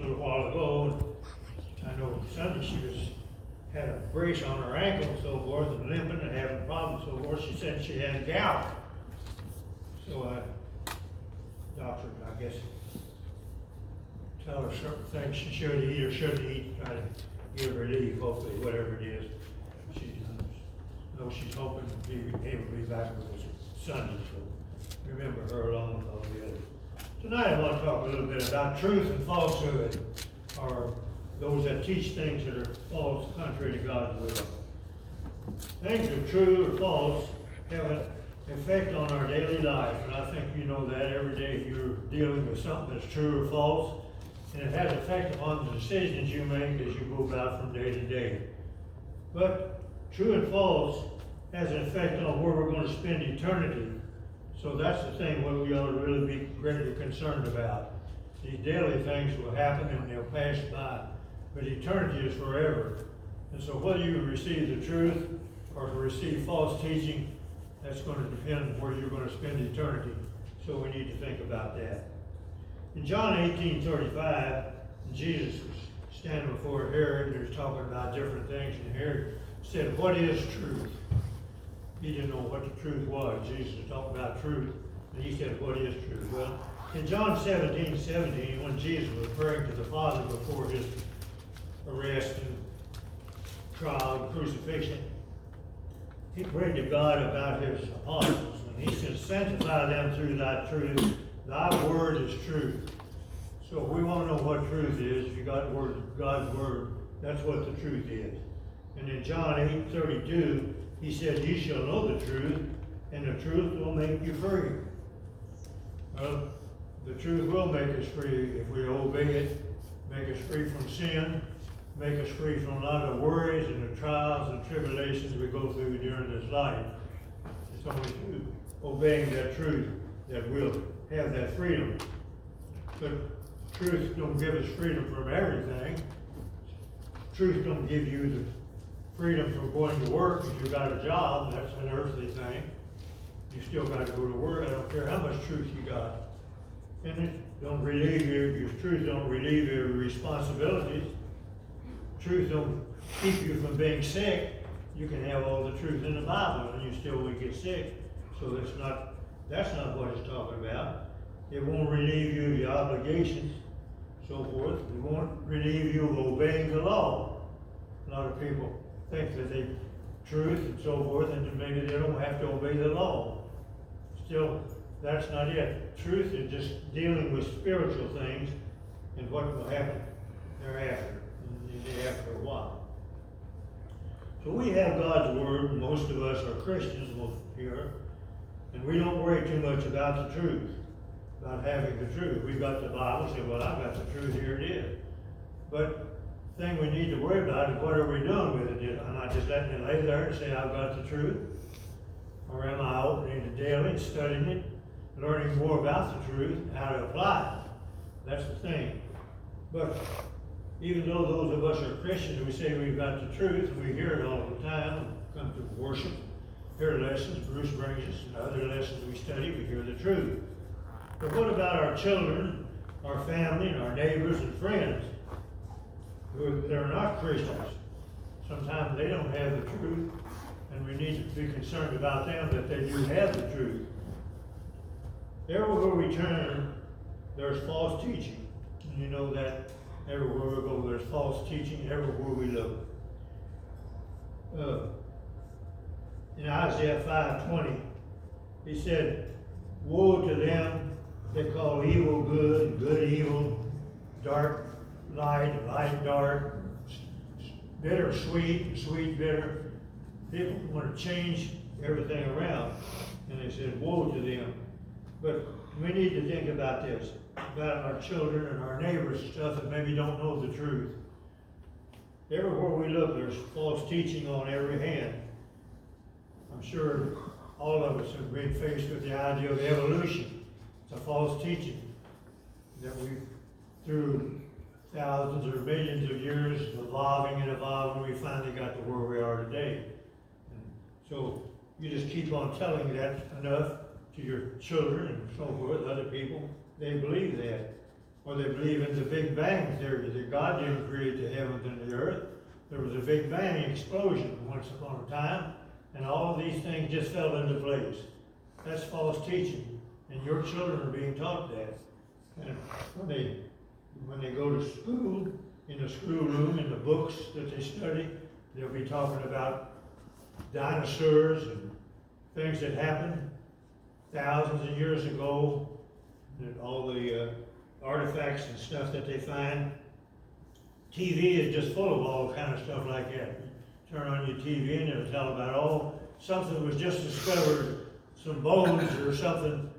little while ago. I know Sunday she had a brace on her ankle and so forth, and limping and having problems and so forth. She said she had gout. So doctor, I guess, tell her certain things she should eat or shouldn't eat, try to give relief, hopefully, whatever it is. She knows she's hoping to be able to be back with us Sunday, so remember her along with all the others. Tonight I want to talk a little bit about truth and falsehood, or those that teach things that are false, contrary to God's will. Things that are true or false have an effect on our daily life, and I think you know that every day you're dealing with something that's true or false, and it has an effect upon the decisions you make as you go about from day to day. But true and false has an effect on where we're going to spend eternity. So that's the thing what we ought to really be greatly concerned about. These daily things will happen and they'll pass by, but eternity is forever. And so whether you receive the truth or receive false teaching, that's going to depend on where you're going to spend eternity. So we need to think about that. In John 18:35, Jesus was standing before Herod and he was talking about different things, and Herod said, "What is truth?" He didn't know what the truth was. Jesus was talking about truth, and he said, "What is truth?" Well, in John 17:17, when Jesus was praying to the Father before his arrest and trial and crucifixion, he prayed to God about his apostles, and he said, "Sanctify them through thy truth. Thy word is truth." So if we want to know what truth is, if you got God's word, that's what the truth is. And in John 8:32, he said, "Ye shall know the truth, and the truth will make you free." Well, the truth will make us free if we obey it, make us free from sin, make us free from a lot of worries and the trials and tribulations we go through during this life. It's only through obeying that truth that we'll have that freedom. But truth don't give us freedom from everything. Truth don't give you the freedom from going to work if you got a job. That's an earthly thing. You still got to go to work. I don't care how much truth you got. And it don't relieve you. Your truth don't relieve your responsibilities. Truth don't keep you from being sick. You can have all the truth in the Bible and you still will get sick. So that's not what it's talking about. It won't relieve you of your obligations, so forth. It won't relieve you of obeying the law. A lot of people think that they truth and so forth, and maybe they don't have to obey the law. Still, that's not it. Truth is just dealing with spiritual things and what will happen thereafter, after a while. So we have God's word. Most of us are Christians here, and we don't worry too much about the truth, about having the truth. We've got the Bible, say, "Well, I've got the truth, here it is." But the thing we need to worry about is what are we doing with it? Am I just letting it lay there and say, "I've got the truth"? Or am I opening it daily, studying it, learning more about the truth, how to apply it? That's the thing. But even though those of us are Christians, we say we've got the truth, and we hear it all the time, come to worship, hear lessons, Bruce brings us, and other lessons we study, we hear the truth. But what about our children, our family, and our neighbors and friends who are not Christians? Sometimes they don't have the truth, and we need to be concerned about them that they do have the truth. Everywhere we turn, there's false teaching. And you know that everywhere we go, there's false teaching everywhere we look. In Isaiah 5:20, he said, "Woe to them that call evil good, and good evil, dark light, light dark, bitter sweet, and sweet bitter." People want to change everything around, and they said, "Woe to them." But we need to think about this, about our children and our neighbors and stuff that maybe don't know the truth. Everywhere we look, there's false teaching on every hand. I'm sure all of us have been faced with the idea of evolution. It's a false teaching that we, through thousands or millions of years, evolving and evolving, we finally got to where we are today. And so you just keep on telling that enough to your children and so forth, other people, they believe that. or they believe in the Big Bang theory, that God didn't create the heavens and the earth. There was a Big Bang explosion once upon a time, and all of these things just fell into place. That's false teaching, and your children are being taught that. And when they go to school, in the schoolroom, in the books that they study, they'll be talking about dinosaurs and things that happened thousands of years ago, and all the artifacts and stuff that they find. TV is just full of all kind of stuff like that. You turn on your TV and it'll tell about, something was just discovered, some bones or something,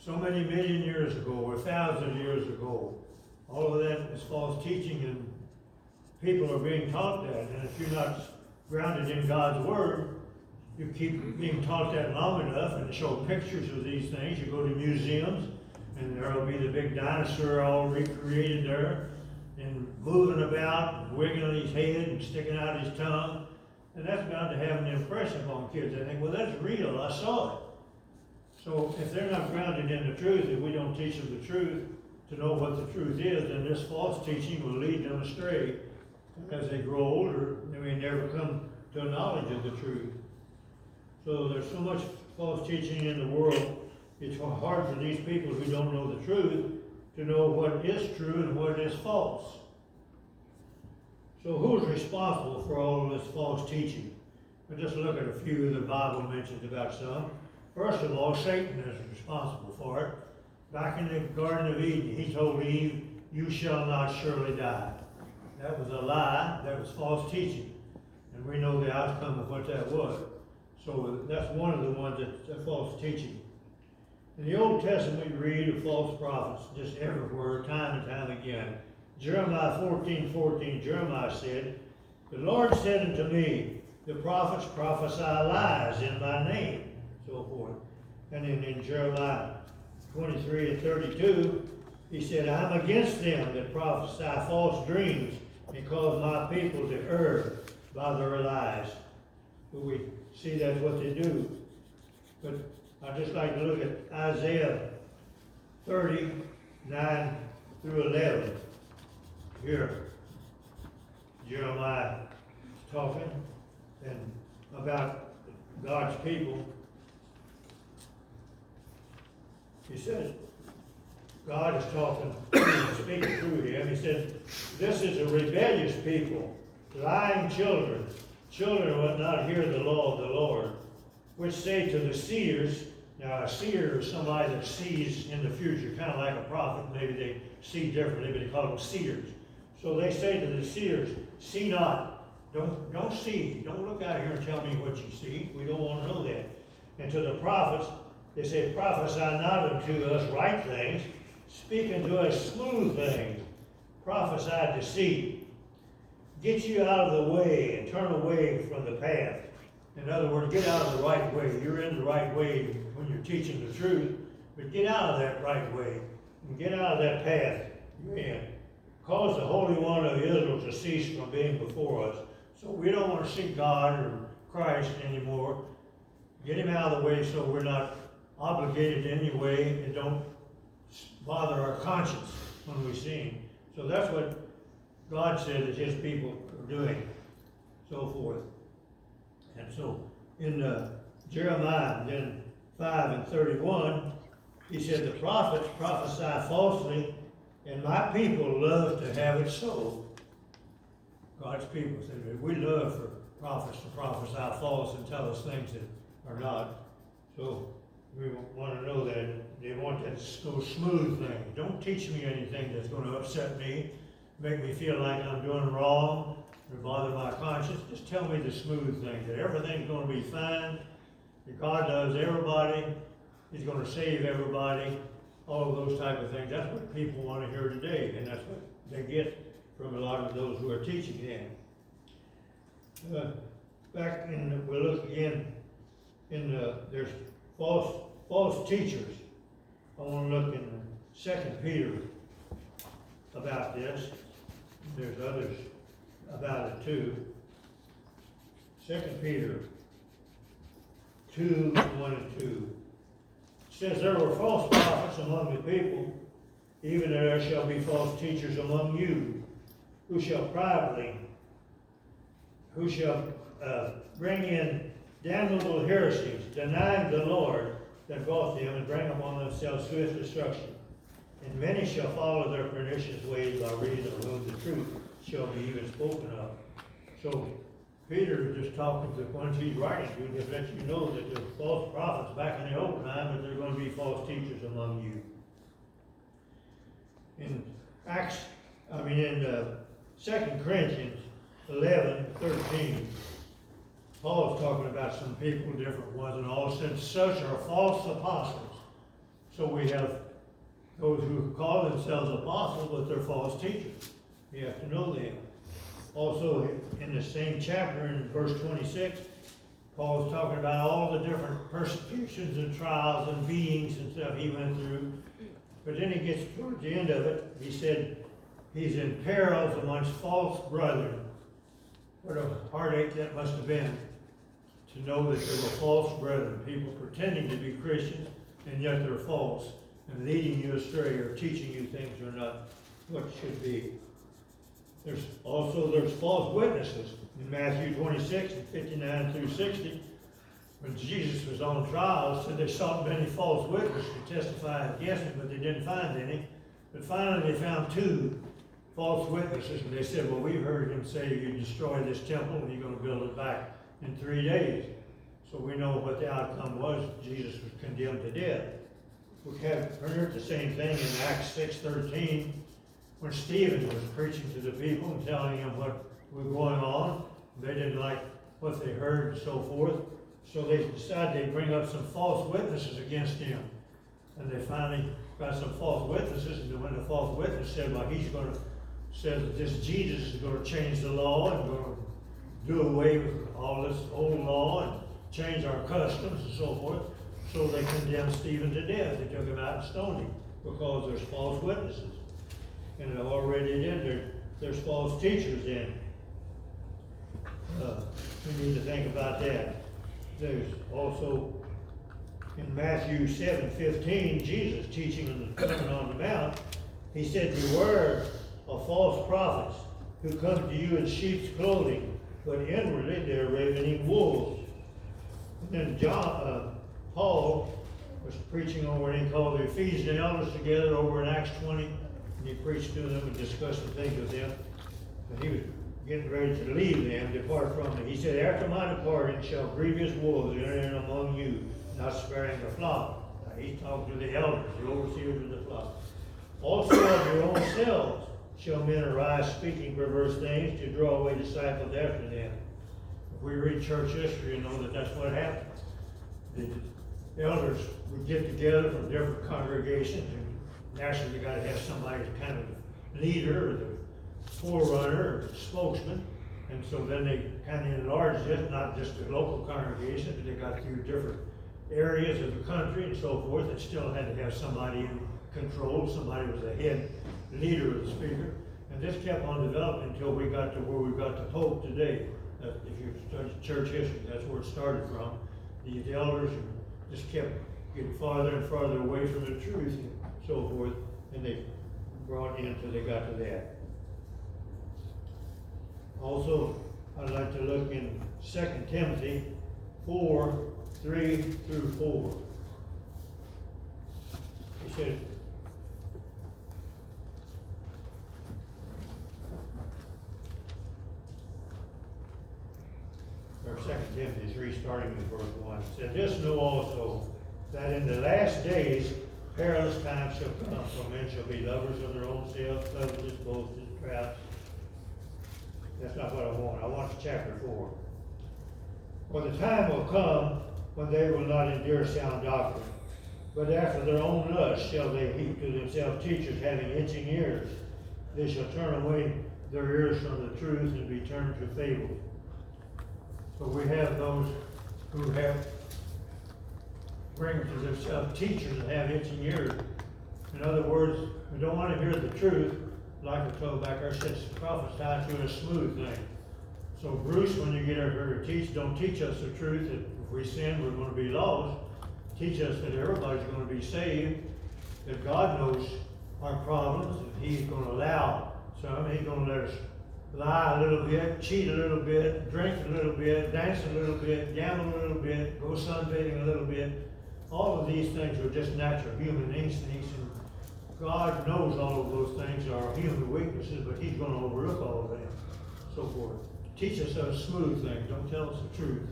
so many million years ago or thousands of years ago. All of that is false teaching, and people are being taught that. And if you're not grounded in God's Word, you keep being taught that long enough, and show pictures of these things. You go to museums, and there will be the big dinosaur all recreated there, and moving about, and wiggling his head, and sticking out his tongue. And that's bound to have an impression upon kids. They think, well, that's real, I saw it. So if they're not grounded in the truth, if we don't teach them the truth, to know what the truth is, then this false teaching will lead them astray. As they grow older, they may never come to a knowledge of the truth. So there's so much false teaching in the world, it's hard for these people who don't know the truth to know what is true and what is false. So who's responsible for all of this false teaching? We'll just look at a few the Bible mentions about some. First of all, Satan is responsible for it. Back in the Garden of Eden, he told Eve, "You shall not surely die." That was a lie. That was false teaching. And we know the outcome of what that was. So that's one of the ones that's false teaching. In the Old Testament, we read of false prophets just everywhere, time and time again. Jeremiah 14:14, Jeremiah said, "The Lord said unto me, the prophets prophesy lies in my name," so forth. And then in Jeremiah 23:32, he said, "I'm against them that prophesy false dreams and cause my people to err by their lies." But we see that's what they do. But I'd just like to look at Isaiah 30:9 through 11. Here, Jeremiah talking and about God's people. He says, God is talking, speaking through him. He says, "This is a rebellious people, lying children, children who will not hear the law of the Lord, which say to the seers," now a seer is somebody that sees in the future, kind of like a prophet. Maybe they see differently, but they call them seers. So they say to the seers, "See not." Don't see. Don't look out here and tell me what you see. We don't want to know that. And to the prophets, they say, "Prophesy not unto us right things, speak unto us smooth things, prophesy deceit." Get you out of the way and turn away from the path. In other words, get out of the right way. You're in the right way when you're teaching the truth, but get out of that right way and get out of that path you're in. Cause the Holy One of Israel to cease from being before us. So we don't want to see God or Christ anymore. Get him out of the way so we're not obligated in any way and don't bother our conscience when we see him. So that's what God said that his people are doing, so forth. And so in Jeremiah then 5:31, he said, "The prophets prophesy falsely, and my people love to have it so." God's people said, we love for prophets to prophesy false and tell us things that are not. So we want to know that they want that smooth thing. Don't teach me anything that's going to upset me, make me feel like I'm doing wrong, or bother my conscience. Just tell me the smooth thing, that everything's going to be fine, that God loves everybody, he's going to save everybody, all of those type of things. That's what people want to hear today, and that's what they get from a lot of those who are teaching them. Back in, we'll look again in there's false teachers. I want to look in 2 Peter about this. There's others about it too. 2 Peter 2:1 and 2. It says, "There were false prophets among the people, even there shall be false teachers among you, who shall bring in damnable heresies, denying the Lord that brought them, and bring upon themselves swift destruction. And many shall follow their pernicious ways, by reason of whom the truth shall be even spoken of. So Peter is just talking to the ones he's writing to, to let you know that there's false prophets back in the old time, but there are going to be false teachers among you. In 2 Corinthians 11:13, Paul's talking about some people, different ones, and all said, such are false apostles. So we have those who call themselves apostles, but they're false teachers. You have to know them. Also, in the same chapter, in verse 26, Paul's talking about all the different persecutions and trials and beatings and stuff he went through. But then he gets towards the end of it, he said, he's in perils amongst false brethren. What a heartache that must have been to know that there were false brethren, people pretending to be Christians, and yet they're false, and leading you astray or teaching you things are not what should be. There's false witnesses. In Matthew 26, 59 through 60, when Jesus was on trial, said they sought many false witnesses to testify against him, but they didn't find any. But finally they found 2 false witnesses, and they said, well, we've heard him say you destroy this temple and you're going to build it back in 3 days. So we know what the outcome was. Jesus was condemned to death. We have heard the same thing in Acts 6:13, when Stephen was preaching to the people and telling them what was going on. They didn't like what they heard and so forth. So they decided they'd bring up some false witnesses against him. And they finally got some false witnesses, and when the false witness said, well, said that this Jesus is going to change the law and going to do away with all this old law and change our customs and so forth. So they condemned Stephen to death. They took him out and stoned him because there's false witnesses. And already then there's false teachers in. We need to think about that. There's also in Matthew 7:15, Jesus teaching in the Sermon on the Mount, he said, beware of false prophets who come to you in sheep's clothing, but inwardly they're ravening wolves. And then Paul was preaching over and he called the Ephesian elders together over in Acts 20, and he preached to them and discussed the things with them. And he was getting ready to leave them, depart from them. He said, after my departing shall grievous wolves enter in among you, not sparing the flock. Now he's talking to the elders, the overseers of the flock. Also of your own selves shall men arise speaking perverse things to draw away disciples after them. If we read church history, you know that that's what happened. The elders would get together from different congregations, and naturally you got to have somebody kind of leader or the forerunner or the spokesman. And so then they kind of enlarged it, not just the local congregation, but they got through different areas of the country and so forth, and still had to have somebody in control. Somebody was the head leader of the speaker. And this kept on developing until we got to where we've got the Pope today. If you study church history, that's where it started from. The elders just kept getting farther and farther away from the truth and so forth, and they brought in until they got to that. Also, I'd like to look in 2 Timothy 4:3-4. He said, or 2 Timothy 3, starting with verse 1, said, this know also, that in the last days perilous times shall come, for men shall be lovers of their own selves, covetous, boasters, proud. That's not what I want. I want chapter 4. For the time will come when they will not endure sound doctrine, but after their own lust shall they heap to themselves teachers having itching ears. They shall turn away their ears from the truth and be turned to fables. But we have those who have bring to themselves teachers that have itching ears. In other words, we don't want to hear the truth. Like I told back there, says prophesy through a smooth thing. So Bruce, when you get over here to teach, don't teach us the truth that if we sin, we're going to be lost. Teach us that everybody's going to be saved, that God knows our problems, and He's gonna allow some. He's gonna let us lie a little bit, cheat a little bit, drink a little bit, dance a little bit, gamble a little bit, go sunbathing a little bit. All of these things are just natural human instincts, and God knows all of those things are human weaknesses, but He's going to overlook all of them, so forth. Teach us those smooth things. Don't tell us the truth,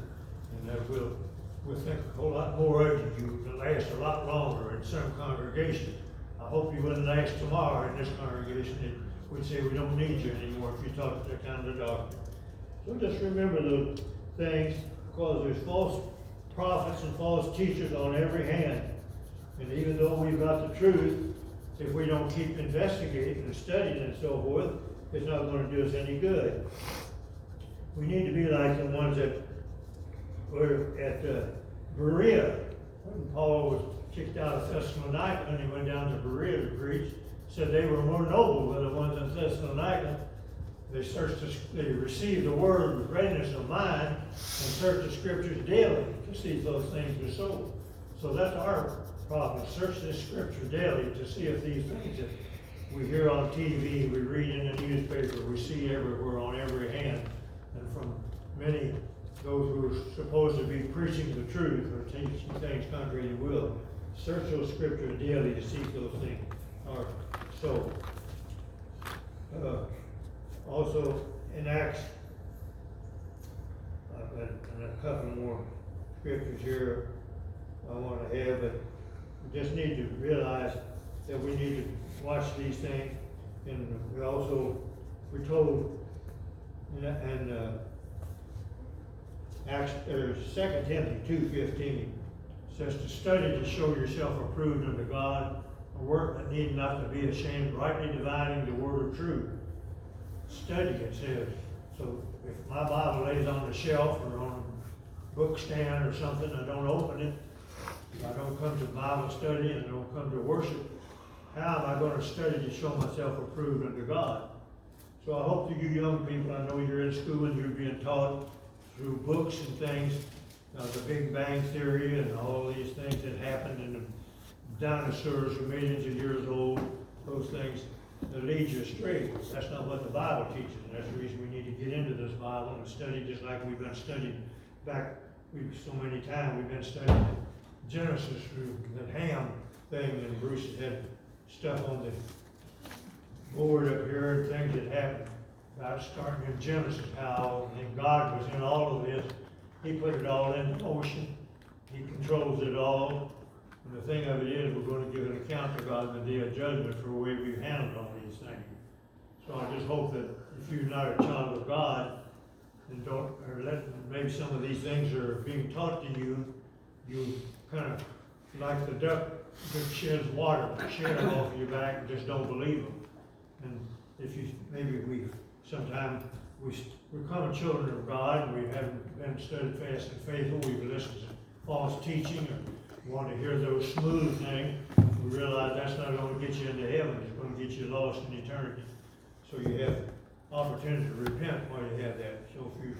and that we'll think a whole lot more of you. You'll last a lot longer in some congregations. I hope you wouldn't last tomorrow in this congregation. It would say we don't need you anymore if you talk to that kind of doctrine. So just remember those things, because there's false prophets and false teachers on every hand. And even though we've got the truth, if we don't keep investigating and studying and so forth, it's not going to do us any good. We need to be like the ones that were at Berea. When Paul was kicked out of Thessalonica and he went down to Berea to preach, said they were more noble than the ones in Thessalonica. They received the word with readiness of mind and searched the scriptures daily to see if those things were so. So that's our problem. Search the scripture daily to see if these things that we hear on TV, we read in the newspaper, we see everywhere on every hand, and from many those who are supposed to be preaching the truth or teaching things contrary to will. Search those scriptures daily to see if those things are so. Also in Acts, I've got a couple more scriptures here I want to have, but we just need to realize that we need to watch these things. And we're told in Acts 2 Timothy 2:15 says to study to show yourself approved unto God, a work that need not to be ashamed, rightly dividing the word of truth. Study, it says. So if my Bible lays on the shelf or on a book stand or something, I don't open it, I don't come to Bible study and I don't come to worship, how am I going to study to show myself approved unto God? So I hope that you young people, I know you're in school and you're being taught through books and things, the Big Bang Theory and all these things that happened, and the dinosaurs are millions of years old, those things that lead you astray. That's not what the Bible teaches, and that's the reason we need to get into this Bible and study just like we've been studying back so many times. We've been studying Genesis through the Ham thing, and Bruce had stuff on the board up here and things that happened. About starting in Genesis, how and God was in all of this. He put it all in motion. He controls it all. And the thing of it is, we're going to give an account to God in the day of judgment for the way we've handled all these things. So I just hope that if you're not a child of God, and don't, or maybe some of these things are being taught to you, you kind of like the duck that sheds water, shed them off your back and just don't believe them. And if you, sometimes we're common children of God, and we haven't been steadfast and faithful. We've listened to false teaching or want to hear those smooth things. We realize that's not going to get you into heaven. It's going to get you lost in eternity. So you have opportunity to repent while you have that. So if you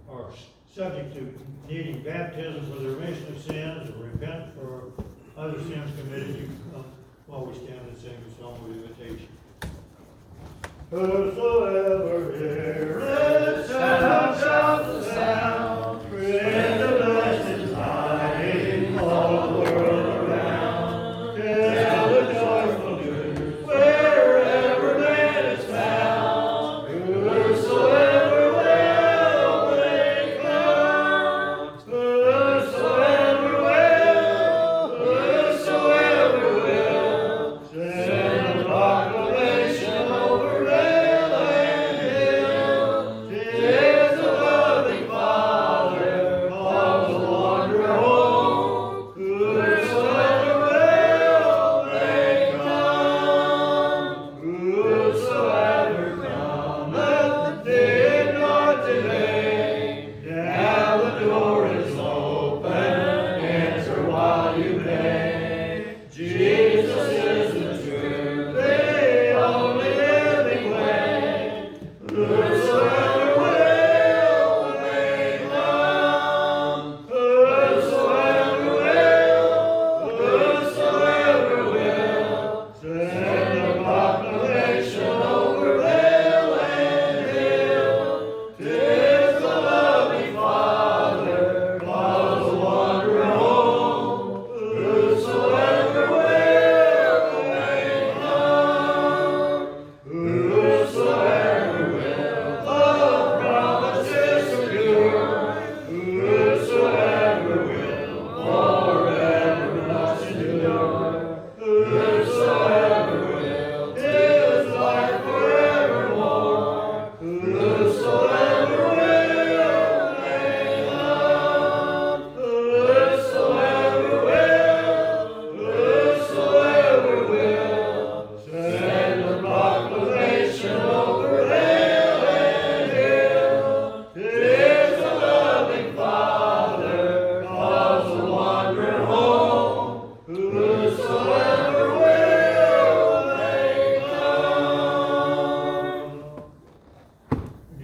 are subject to needing baptism for the remission of sins or repent for other sins committed, you can come while we stand and sing the song of invitation. Whosoever heareth and shout the sound, bring the blessed tidings all the world around. Tell the joyful news wherever man is found. Whosoever will come. Whosoever will, send a proclamation over land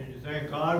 And thank God